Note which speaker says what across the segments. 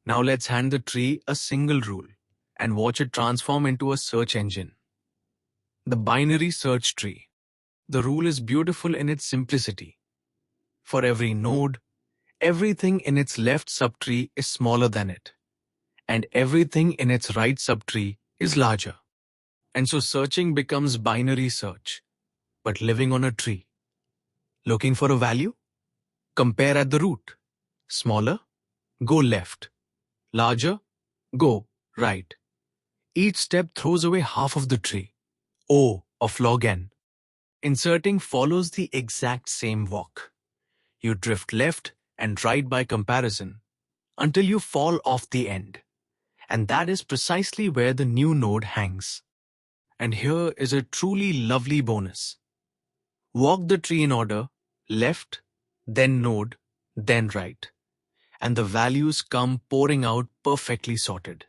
Speaker 1: Now let's hand the tree a single rule and watch it transform into a search engine. The binary search tree. The rule is beautiful in its simplicity. For every node, everything in its left subtree is smaller than it, and everything in its right subtree is larger. And so searching becomes binary search, but living on a tree. Looking for a value? Compare at the root. Smaller? Go left. Larger? Go right. Each step throws away half of the tree. O of log n. Inserting follows the exact same walk. You drift left and right by comparison until you fall off the end. And that is precisely where the new node hangs. And here is a truly lovely bonus. Walk the tree in order, left, then node, then right. And the values come pouring out perfectly sorted.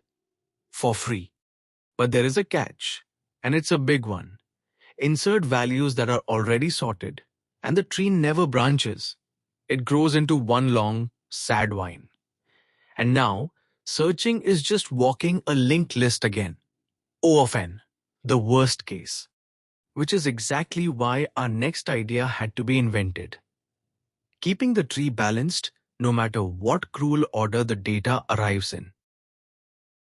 Speaker 1: For free. But there is a catch, and it's a big one. Insert values that are already sorted, and the tree never branches. It grows into one long, sad vine. And now, searching is just walking a linked list again. O of n, the worst case. Which is exactly why our next idea had to be invented. Keeping the tree balanced no matter what cruel order the data arrives in.